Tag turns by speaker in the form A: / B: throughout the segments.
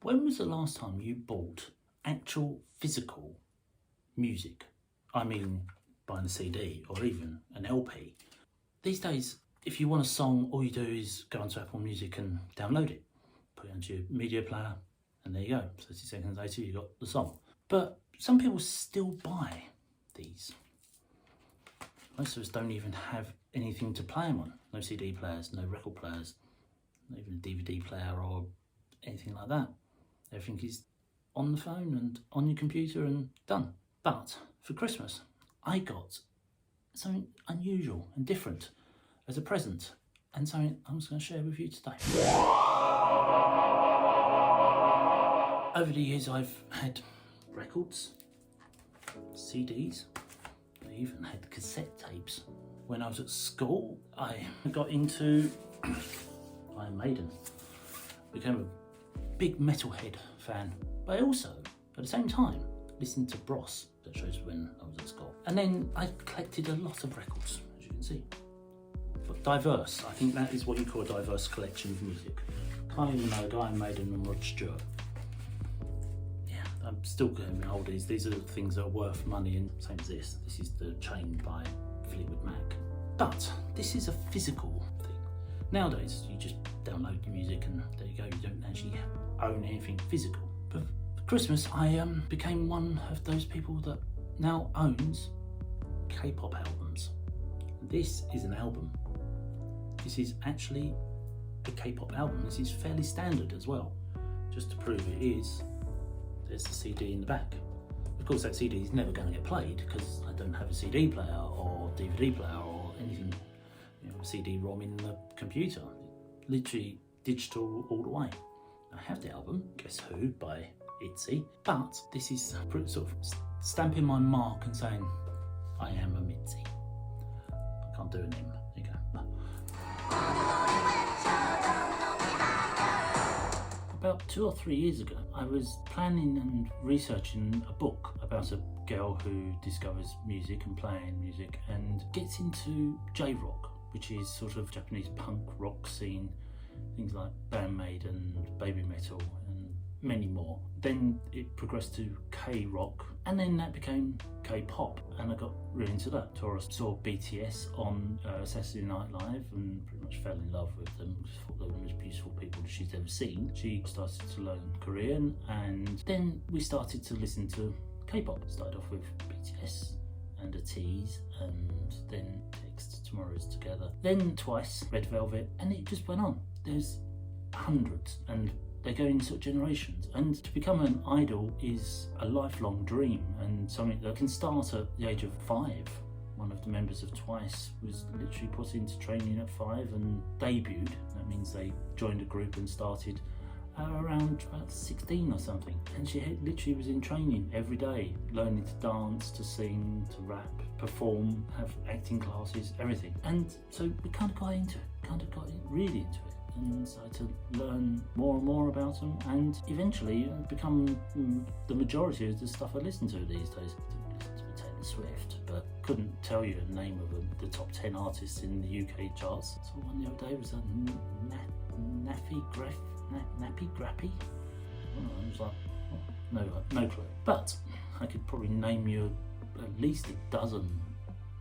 A: When was the last time you bought actual physical music? I mean, buying a CD or even an LP. These days, if you want a song, all you do is go onto Apple Music and download it. Put it onto your media player, and there you go. 30 seconds later, you got the song. But some people still buy these. Most of us don't even have anything to play them on. No CD players, no record players, not even a DVD player or anything like that. Everything is on the phone and on your computer and done. But for Christmas, I got something unusual and different as a present, and something I'm just going to share with you today. Over the years, I've had records, CDs, I even had cassette tapes. When I was at school, I got into Iron Maiden, became a big metalhead fan, but I also, at the same time, listened to Bros. That shows when I was at school. And then I collected a lot of records, as you can see. But diverse, I think that is what you call a diverse collection of music. Can't even know Iron Maiden and Rod Stewart. Yeah, I'm still getting oldies. These are the things that are worth money, and same as this. This is the Chain by Fleetwood Mac. But this is a physical thing. Nowadays, you just download your music and there you go. You don't actually own anything physical. But for Christmas, I became one of those people that now owns K-pop albums. This is an album. This is actually a K-pop album. This is fairly standard as well. Just to prove it is, there's the CD in the back. Of course, that CD is never going to get played because I don't have a CD player or DVD player or anything, a CD-ROM in the computer. Literally digital all the way. I have the album, Guess Who by Itsy, but this is sort of stamping my mark and saying, I am a Mitzi. I can't do a name. There you go. No. About 2 or 3 years ago, I was planning and researching a book about a girl who discovers music and playing music and gets into J-rock, which is sort of Japanese punk rock scene, things like Bandmaid and Baby Metal and many more. Then it progressed to K-rock, and then that became K-pop, and I got really into that. Tora saw BTS on Saturday Night Live and pretty much fell in love with them. Just thought they were the most beautiful people she's ever seen. She started to learn Korean, and then we started to listen to K-pop. Started off with BTS and a Tease, and then Text Tomorrow's Together, then Twice, Red Velvet, and it just went on. There's hundreds, and they go in sort of generations, and to become an idol is a lifelong dream and something that can start at the age of 5. One of the members of Twice was literally put into training at 5 and debuted. That means they joined a group and started around about 16 or something, and she literally was in training every day, learning to dance, to sing, to rap, perform, have acting classes, everything. And so we kind of got really into it, and started to learn more and more about them, and eventually become the majority of the stuff I listen to these days. I listen to Taylor Swift, but couldn't tell you the name of them, the top 10 artists in the UK charts. So one the other day was that Nappy Grappy? I was like, oh, no clue. But I could probably name you at least a dozen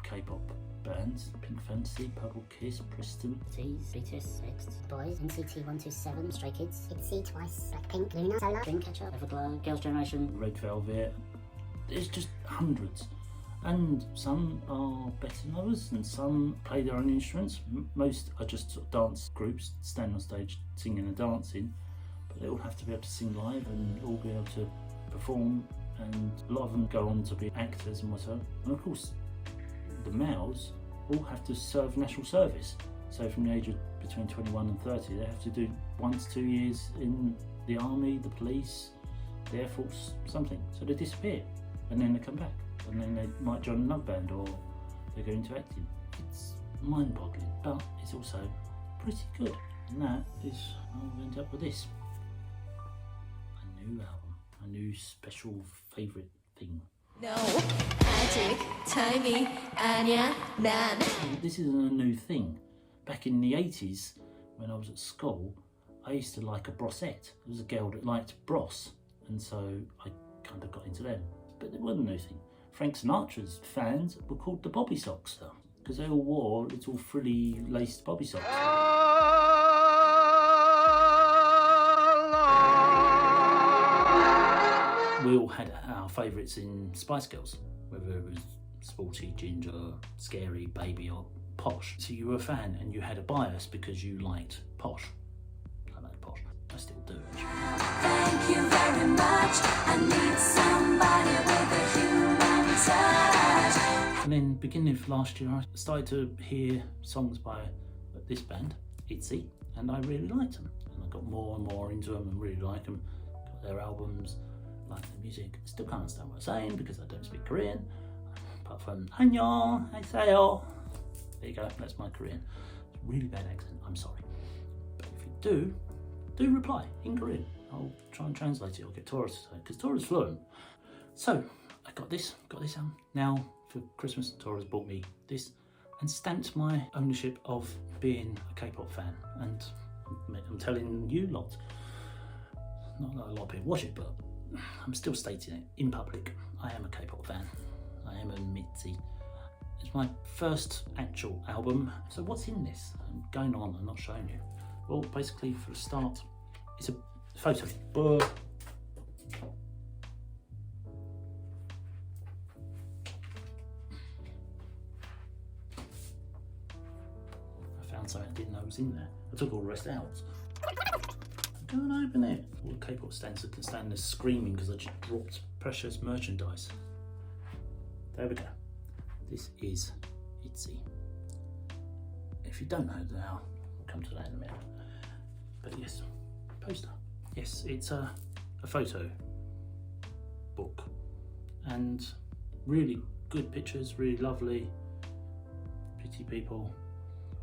A: K-pop bands: Pink Fantasy, Purple Kiss, Preston,
B: Tease, BTS, Next, Boys, NCT 127, Stray Kids, Itsy, Twice, Blackpink, Luna, Solar, Dreamcatcher, Everglow, Girls' Generation,
A: Red Velvet. There's just hundreds, and some are better than others, and some play their own instruments. Most are just sort of dance groups, stand on stage singing and dancing, but they all have to be able to sing live and all be able to perform, and a lot of them go on to be actors and whatever. And of course, the males all have to serve national service. So from the age of between 21 and 30, they have to do 1 to 2 years in the army, the police, the air force, something. So they disappear, and then they come back, and then they might join another band, or they go into acting. It's mind-boggling, but it's also pretty good. And that is how I've ended up with this. A new album, a new special favourite thing.
C: No, 아직 timing 아니야, 난.
A: This isn't a new thing. Back in the 80s, when I was at school, I used to like a Brossette. There was a girl that liked Bros, and so I kind of got into them. But it wasn't a new thing. Frank Sinatra's fans were called the Bobby Socks, though, because they all wore little frilly laced Bobby Socks. We all had our favourites in Spice Girls, whether it was sporty, ginger, scary, baby or posh. So you were a fan and you had a bias because you liked posh. I like posh. I still do.
C: Thank you very much. I need somebody with a human touch.
A: And then beginning of last year, I started to hear songs by this band, Itsy, and I really liked them. And I got more and more into them and really like them. Got their albums, like the music. Still can't understand what I'm saying because I don't speak Korean. Apart from Annyeong, Haseyo. There you go, that's my Korean. It's a really bad accent, I'm sorry. But if you do reply in Korean. I'll try and translate it or get Tora to say, because Tora's fluent. So, I got this now for Christmas. Tora's bought me this and stamped my ownership of being a K-pop fan. And I'm telling you lot, not that a lot of people watch it, but I'm still stating it in public. I am a K-pop fan. I am a Itsy. It's my first actual album. So what's in this? I'm going on and not showing you. Well, basically for a start, it's a photo book. I found something I didn't know was in there. I took all the rest out. Go and open it. All the K-pop stands can stand there screaming because I just dropped precious merchandise. There we go. This is Itsy. If you don't know now, we'll come to that in a minute. But yes, poster. Yes, it's a photo book and really good pictures, really lovely, pretty people.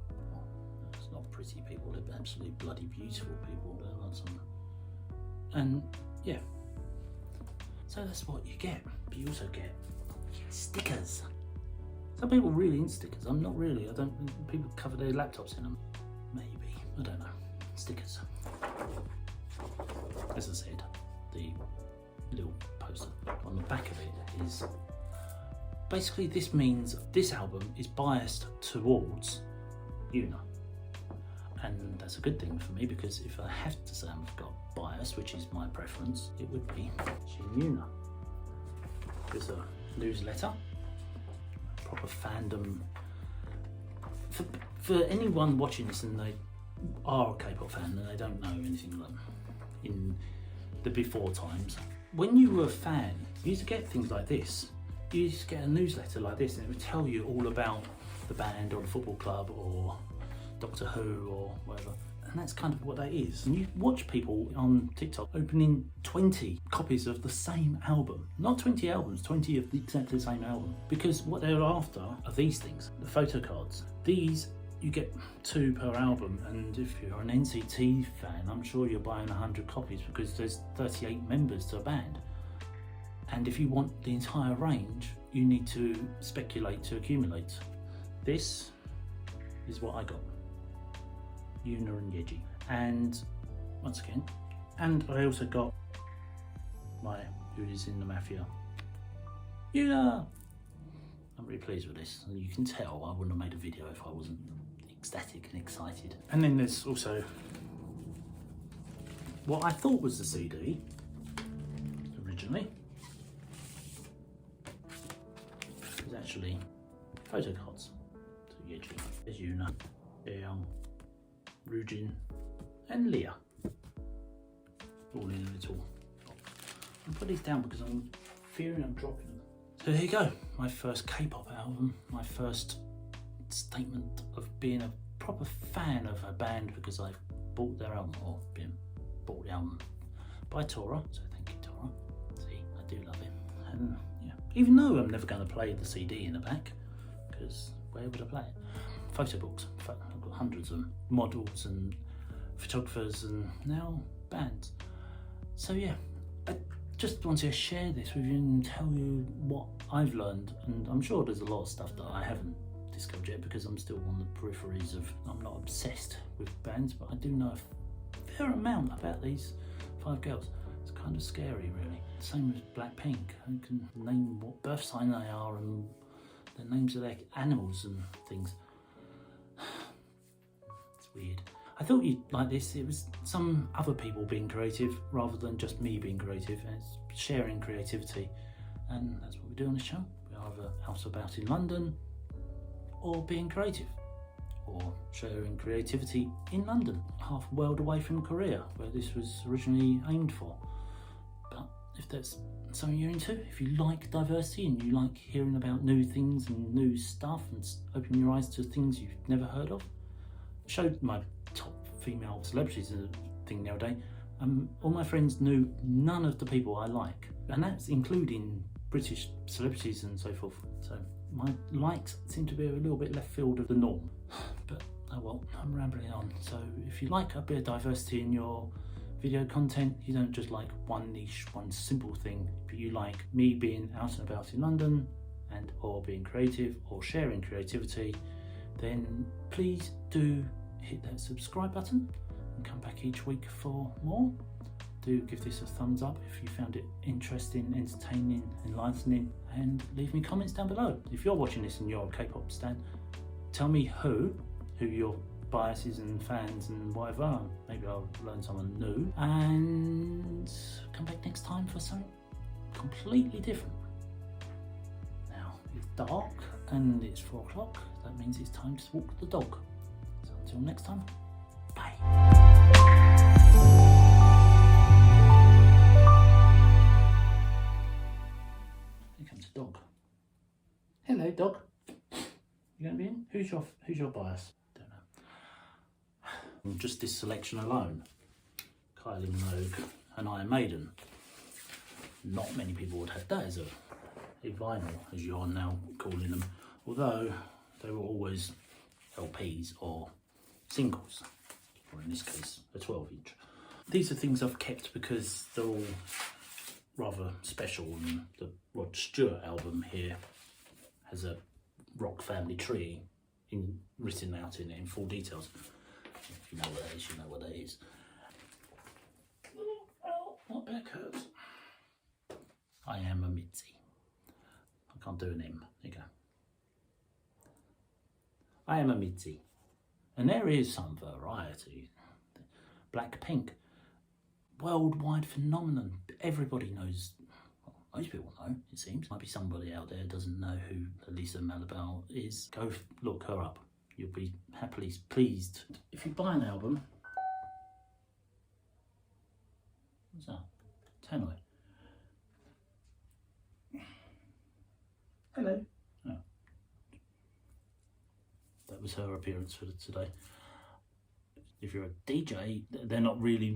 A: Well, it's not pretty people, they're absolutely bloody beautiful people. They're not some. And yeah, so that's what you get. But you also get stickers. Some people really into stickers. I'm not really. I don't. People cover their laptops in them. Maybe. I don't know. Stickers. As I said, the little poster on the back of it is basically, this means this album is biased towards Yuna, and that's a good thing for me because if I have to say I've got bias, which is my preference, it would be Shin Yuna. There's a newsletter, proper fandom. For anyone watching this and they are a K-pop fan and they don't know anything like in the before times, when you were a fan, you used to get things like this. You used to get a newsletter like this and it would tell you all about the band or the football club or Doctor Who or whatever. And that's kind of what that is. And you watch people on TikTok opening 20 copies of the same album. Not 20 albums, 20 of exactly the same album. Because what they're after are these things, the photo cards. These, you get 2 per album, and if you're an NCT fan, I'm sure you're buying 100 copies because there's 38 members to a band. And if you want the entire range, you need to speculate to accumulate. This is what I got. Yuna and Yeji. And once again, and I also got my Who Is in the Mafia. Yuna! I'm really pleased with this. You can tell I wouldn't have made a video if I wasn't ecstatic and excited. And then there's also what I thought was the CD originally. It's actually photo cards to Yeji. There's Yuna, Daeyoung, Rujin and Leah, all in a little. I'll put these down because I'm fearing I'm dropping them. So there you go, my first K-pop album, my first statement of being a proper fan of a band because I've bought their album, or been bought the album by Tora, so thank you Tora. See, I do love him. And yeah, even though I'm never going to play the CD in the back, because where would I play it? Photo books, in fact I've got hundreds of models and photographers and now bands. So yeah, I just want to share this with you and tell you what I've learned, and I'm sure there's a lot of stuff that I haven't discovered yet because I'm still on the peripheries of, I'm not obsessed with bands, but I do know a fair amount about these 5 girls. It's kind of scary, really. Same as Blackpink. Who can name what birth sign they are and the names of their animals and things. It's weird. I thought you'd like this. It was some other people being creative rather than just me being creative, and it's sharing creativity. And that's what we do on the show. We're either out about in London or being creative, or sharing creativity in London, half a world away from Korea, where this was originally aimed for. But if that's something you're into, if you like diversity and you like hearing about new things and new stuff and opening your eyes to things you've never heard of, I showed my top female celebrities thing the other day. All my friends knew none of the people I like, and that's including British celebrities and so forth. So my likes seem to be a little bit left field of the norm. But oh well, I'm rambling on. So if you like a bit of diversity in your video content, you don't just like one niche, one simple thing, but you like me being out and about in London and or being creative or sharing creativity, then please do hit that subscribe button and come back each week for more. Do give this a thumbs up if you found it interesting, entertaining, enlightening, and leave me comments down below. If you're watching this and you're a K-pop stan, tell me who your biases and fans and whatever are. Maybe I'll learn someone new, and come back next time for something completely different. Now it's dark and it's 4 o'clock. That means it's time to walk the dog. So until next time, bye. Here comes a dog. Hello, dog. You gonna be in? Who's your bias? Don't know. Just this selection alone: Kylie Minogue and Iron Maiden. Not many people would have that as a vinyl, as you are now calling them. Although they were always LPs or singles, or in this case, a 12-inch. These are things I've kept because they're all rather special, and the Rod Stewart album here has a rock family tree written out in full details. If you know what that is, you know what that is. Oh, my back hurts. I am a Mitzi. I can't do an M. There you go. I am a Mitzi. And there is some variety. Blackpink, worldwide phenomenon. Everybody knows. Well, most people know, it seems. Might be somebody out there who doesn't know who Elisa Malabal is. Go look her up. You'll be happily pleased. If you buy an album, what's that? Tannoy. Hello. Oh. That was her appearance for today. If you're a DJ, they're not really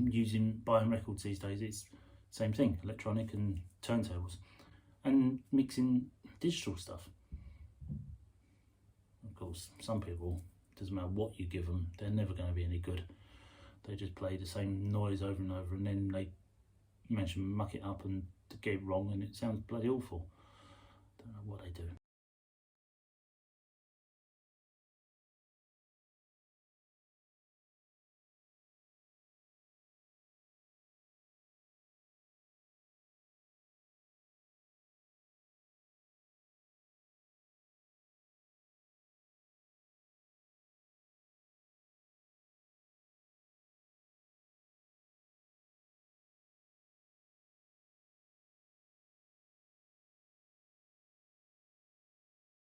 A: buying records these days. It's same thing, electronic and turntables, and mixing digital stuff. Of course, some people, doesn't matter what you give them, they're never going to be any good. They just play the same noise over and over, and then they manage to muck it up and get it wrong, and it sounds bloody awful. Don't know what they do.